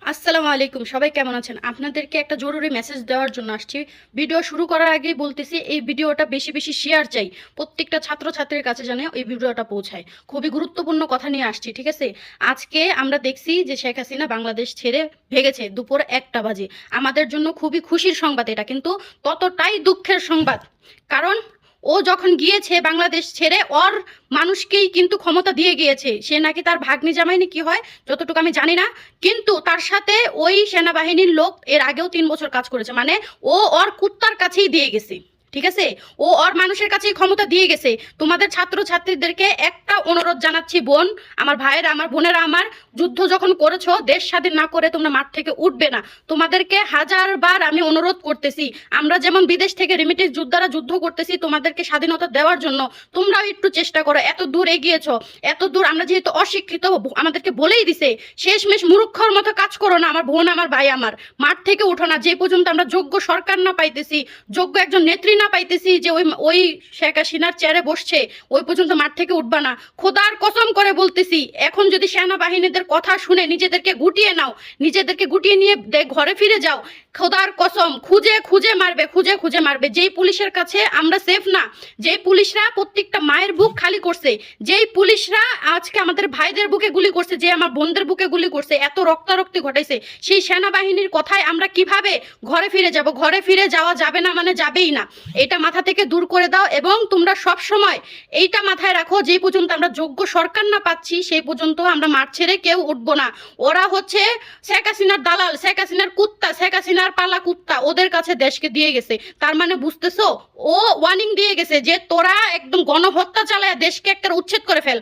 আসসালামু আলাইকুম, সবাই কেমন আছেন? আপনাদেরকে একটা জরুরি মেসেজ দেওয়ার জন্য আসছি। ভিডিও শুরু করার আগেই বলতেছি, এই ভিডিওটা বেশি বেশি শেয়ার চাই, প্রত্যেকটা ছাত্রছাত্রীর কাছে যেন এই ভিডিওটা পৌঁছায়। খুবই গুরুত্বপূর্ণ কথা নিয়ে আসছি, ঠিক আছে? আজকে আমরা দেখছি যে শেখ হাসিনা বাংলাদেশ ছেড়ে ভেগেছে দুপুর 1টা বাজে। আমাদের জন্য খুবই খুশির সংবাদ এটা, কিন্তু ততটাই দুঃখের সংবাদ। কারণ ও যখন গিয়েছে বাংলাদেশ ছেড়ে, ওর মানুষকেই কিন্তু ক্ষমতা দিয়ে গিয়েছে। সে নাকি তার ভাগ্নি জামাই কি হয় যতটুকু আমি জানি না, কিন্তু তার সাথে ওই সেনাবাহিনীর লোক এর আগেও 3 বছর কাজ করেছে। মানে ও ওর কুত্তার কাছেই দিয়ে গেছে, ঠিক আছে? ও ওর মানুষের কাছেই ক্ষমতা দিয়ে গেছে। তোমাদের ছাত্রছাত্রীদেরকে একটা অনুরোধ জানাচ্ছি, বোন আমার, ভাইয়েরা আমার, বোনেরা আমার, যুদ্ধ যখন করেছো, দেশ স্বাধীন না করে তোমরা মাঠ থেকে উঠবে না। তোমাদেরকে হাজারবার আমি অনুরোধ করতেছি, আমরা যেমন বিদেশ থেকে রিমিটেন্স যোদ্ধারা যুদ্ধ করতেছি তোমাদেরকে স্বাধীনতা দেওয়ার জন্য, তোমরাও একটু চেষ্টা করো। এত দূর এগিয়েছো, এত দূর, আমরা যেহেতু অশিক্ষিত আমাদেরকে বলেই দিছে, শেষমেশ মূর্খর মতো কাজ করো না আমার বোন আমার, ভাই আমার। মাঠ থেকে উঠো না, যে পর্যন্ত আমরা যোগ্য সরকার না পাইতেছি, যোগ্য একজন নেত্রী না পাইতেছি যে ওই শেখ হাসিনার চেয়ারে বসছে, ওই পর্যন্ত মাঠ থেকে উঠবা না। খোদার কসম করে বলতেছি, এখন যদি সেনাবাহিনীদের কথা শুনে নিজেদেরকে গুটিয়ে নাও, নিজেদেরকে গুটিয়ে নিয়ে ঘরে ফিরে যাও, খোদার কসম খুঁজে খুঁজে মারবে, খুঁজে খুঁজে মারবে। যেই পুলিশের কাছে আমরা সেফ না, যেই পুলিশরা প্রত্যেকটা মায়ের বুক খালি করছে, যেই পুলিশরা আজকে আমাদের ভাইদের বুকে গুলি করছে, যে আমার বোনদের বুকে গুলি করছে, এত রক্তারক্তি ঘটাইছে, সেই সেনাবাহিনীর কথায় আমরা কিভাবে ঘরে ফিরে যাব? ঘরে ফিরে যাওয়া যাবে না, মানে যাবেই না। এটা মাথা থেকে দূর করে দাও, এবং তোমরা সব সময় এইটা মাথায় রাখো, যে পর্যন্ত আমরা যোগ্য সরকার না পাচ্ছি সেই পর্যন্ত আমরা মাঠ ছেড়ে কেউ উঠবো না। ওরা হচ্ছে শেখ হাসিনার দালাল, শেখ হাসিনার কুত্তা, শেখ হাসিনার পালা কুত্তা, ওদের কাছে দেশকে দিয়ে গেছে। তার মানে বুঝতেছো, ও ওয়ার্নিং দিয়ে গেছে যে তোরা একদম গণহত্যা চালায় দেশকে একটা উচ্ছেদ করে ফেল।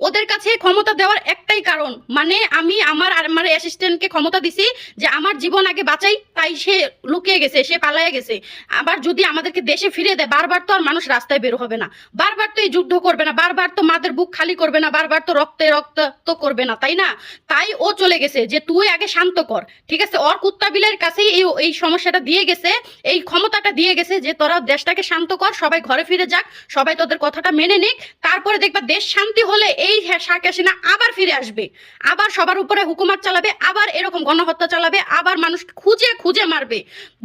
ওদের কাছে ক্ষমতা দেওয়ার একটাই কারণ, মানে আমি আমার অ্যাসিস্ট্যান্টকে ক্ষমতা দিছি যে আমার জীবন আগে বাঁচাই, তাই সে লুকিয়ে গেছে, সে পালায়ে গেছে। আবার যদি আমাদেরকে দেশে ফিরিয়ে দেয়, বারবার তো আর মানুষ রাস্তায় বের হবে না, বারবার তো এই যুদ্ধ করবে না, বারবার তো মাদের বুক খালি করবে না, বারবার তো রক্তে রক্ত তো করবে না, তাই না? তাই ও চলে গেছে যে তুই আগে শান্ত কর, ঠিক আছে? ওর কুত্তা বিলের কাছেই এই সমস্যাটা দিয়ে গেছে, এই ক্ষমতাটা দিয়ে গেছে যে তোরা দেশটাকে শান্ত কর, সবাই ঘরে ফিরে যাক, সবাই তোদের কথাটা মেনে নিক, তারপরে দেখবা দেশ শান্তি হলে এই শেখ হাসিনা আবার ফিরে আসবে, আবার সবার উপরে হুকুমত চালাবে, আবার এরকম গণহত্যা চালাবে, আবার মানুষ খুঁজে খুঁজে মারবে।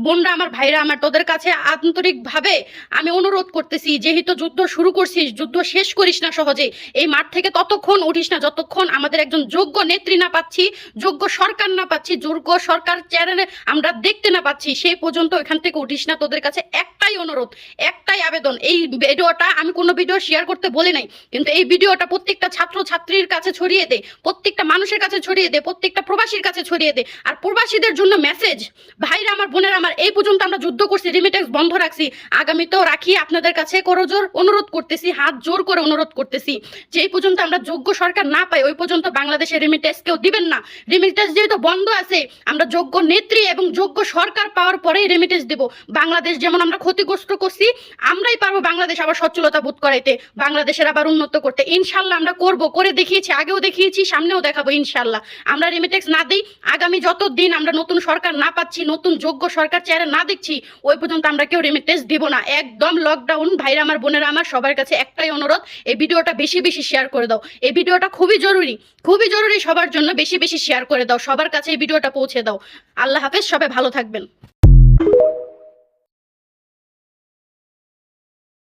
বোনরা আমার, ভাইরা আমার, তোদের কাছে আন্তরিকভাবে আমি অনুরোধ করতেছি, যেহেতু যুদ্ধ শুরু করছিস, যুদ্ধ শেষ করিস না সহজে। এই মাঠ থেকে ততক্ষণ উঠিস না যতক্ষণ আমাদের একজন যোগ্য নেত্রী না পাচ্ছি, যোগ্য সরকার না পাচ্ছি, যোগ্য সরকার চ্যানেলে আমরা দেখতে না পাচ্ছি, সেই পর্যন্ত এখান থেকে উঠিস না। তোদের কাছে একটাই অনুরোধ, একটাই আবেদন, এই ভিডিওটা আমি কোনো ভিডিও শেয়ার করতে বলি নাই, কিন্তু এই ভিডিওটা প্রত্যেকটা ছাত্রছাত্রীর কাছে ছড়িয়ে দে, প্রত্যেকটা মানুষের কাছে ছড়িয়ে দে, প্রত্যেকটা প্রবাসীর কাছে ছড়িয়ে দে। আর প্রবাসীদের জন্য মেসেজ, ভাইরা আমার, বোনেরা আমার, এই পর্যন্ত আমরা যুদ্ধ করছি, রিমিটেন্স বন্ধ রাখছি, আগামীতেও রাখি। আপনাদের কাছে করজোর অনুরোধ করতেছি, হাত জোর করে অনুরোধ করতেছি, যে এই পর্যন্ত আমরা যোগ্য সরকার না পাই, ওই পর্যন্ত বাংলাদেশে রিমিটেন্স কেউ দিবেন না। রিমিটেন্স যেহেতু বন্ধ আছে, আমরা যোগ্য নেত্রী এবং যোগ্য সরকার পাওয়ার পরেই রিমিটেন্স দেব। বাংলাদেশ যেমন আমরা ক্ষতিগ্রস্ত করছি, আমরাই পারবো বাংলাদেশ আবার সচ্ছলতা বোধ করাইতে, বাংলাদেশের আবার উন্নত করতে। ইনশাল্লাহ আমরা করব, করে দেখিয়েছি, আগেও দেখিয়েছি, সামনেও দেখাবো ইনশাল্লাহ। আমরা রিমিটেন্স না দিই, আগামী যত দিন আমরা নতুন সরকার না পাচ্ছি, নতুন যোগ্য সরকার চেহারা না দেখছি, ওই পর্যন্ত আমরা কেউ রিমিটেন্স দিব না। একদম লকডাউন। ভাইরা আমার, বোনেরা আমার, সবার কাছে একটাই অনুরোধ, এই ভিডিওটা বেশি বেশি শেয়ার করে দাও। এই ভিডিওটা খুবই জরুরি, খুবই জরুরি, সবার জন্য বেশি বেশি শেয়ার করে দাও, সবার কাছে এই ভিডিওটা পৌঁছে দাও। আল্লাহ হাফেজ, সবাই ভালো থাকবেন।